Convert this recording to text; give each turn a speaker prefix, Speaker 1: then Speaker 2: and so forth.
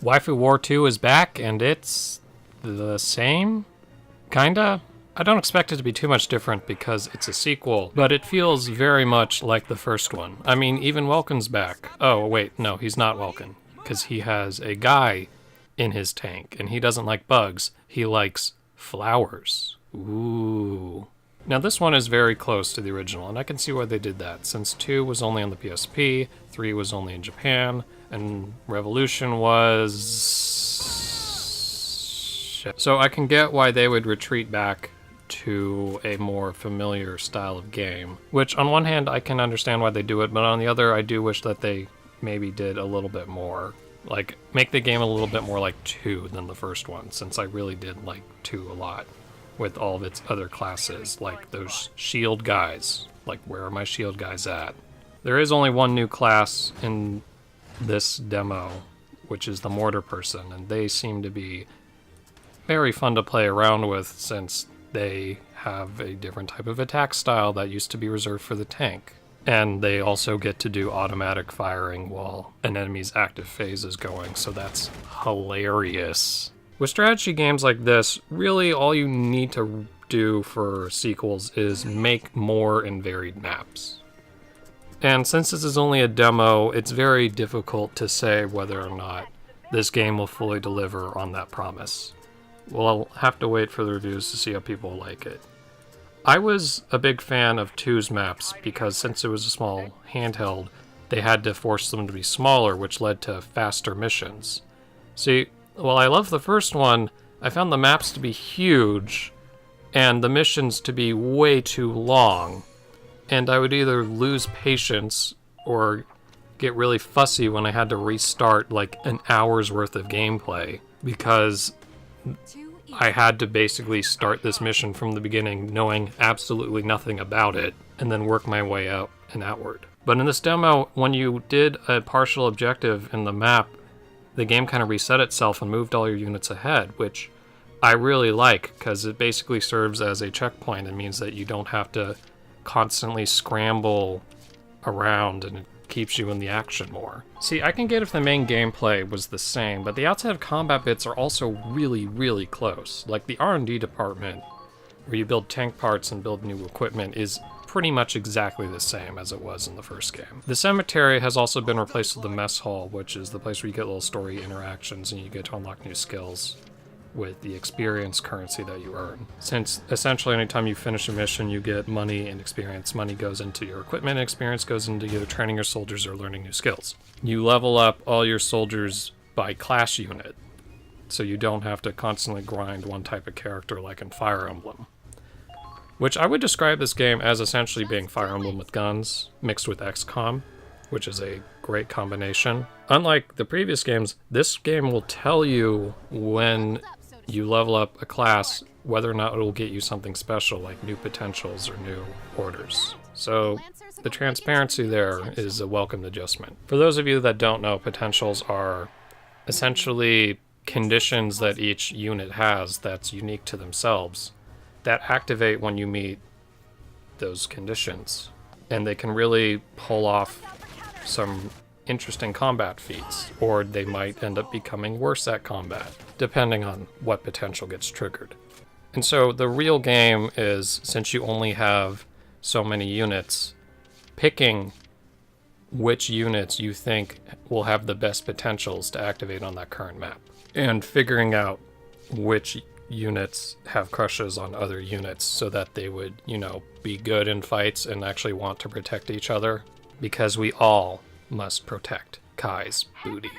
Speaker 1: Waifu War 2 is back, and it's the same? Kinda? I don't expect it to be too much different because it's a sequel, but it feels very much like the first one. I mean, even Welkin's back. Oh, wait, no, he's not Welkin, because he has a guy in his tank, and he doesn't like bugs. He likes flowers. Ooh. Now this one is very close to the original, and I can see why they did that, since 2 was only on the PSP, 3 was only in Japan, and Revolution was... shit. So I can get why they would retreat back to a more familiar style of game, which on one hand I can understand why they do it, but on the other I do wish that they maybe did a little bit more. Like, make the game a little bit more like 2 than the first one, since I really did like 2 a lot, with all of its other classes, like those shield guys. Like, where are my shield guys at? There is only one new class in this demo, which is the mortar person, and they seem to be very fun to play around with, since they have a different type of attack style that used to be reserved for the tank. And they also get to do automatic firing while an enemy's active phase is going, so that's hilarious. With strategy games like this, really all you need to do for sequels is make more and varied maps. And since this is only a demo, it's very difficult to say whether or not this game will fully deliver on that promise. We'll have to wait for the reviews to see how people like it. I was a big fan of 2's maps because since it was a small handheld, they had to force them to be smaller, which led to faster missions. See, while I love the first one, I found the maps to be huge and the missions to be way too long, and I would either lose patience or get really fussy when I had to restart like an hour's worth of gameplay, because I had to basically start this mission from the beginning knowing absolutely nothing about it and then work my way out and outward. But in this demo, when you did a partial objective in the map, the game kind of reset itself and moved all your units ahead, which I really like because it basically serves as a checkpoint. It means that you don't have to constantly scramble around, and it keeps you in the action more. See, I can get if the main gameplay was the same, but the outside of combat bits are also really, really close. Like the R&D department, where you build tank parts and build new equipment, is pretty much exactly the same as it was in the first game. The cemetery has also been replaced with the mess hall, which is the place where you get little story interactions and you get to unlock new skills with the experience currency that you earn. Since essentially anytime you finish a mission, you get money and experience. Money goes into your equipment, and experience goes into either training your soldiers or learning new skills. You level up all your soldiers by class unit, so you don't have to constantly grind one type of character like in Fire Emblem. Which I would describe this game as essentially being Fire Emblem with guns, mixed with XCOM, which is a great combination. Unlike the previous games, this game will tell you when you level up a class whether or not it will get you something special like new potentials or new orders. So the transparency there is a welcome adjustment. For those of you that don't know, potentials are essentially conditions that each unit has that's unique to themselves that activate when you meet those conditions. And they can really pull off some interesting combat feats, or they might end up becoming worse at combat, depending on what potential gets triggered. And so the real game is, since you only have so many units, picking which units you think will have the best potentials to activate on that current map, and figuring out which units have crushes on other units so that they would, be good in fights and actually want to protect each other, because we all must protect Kai's booty.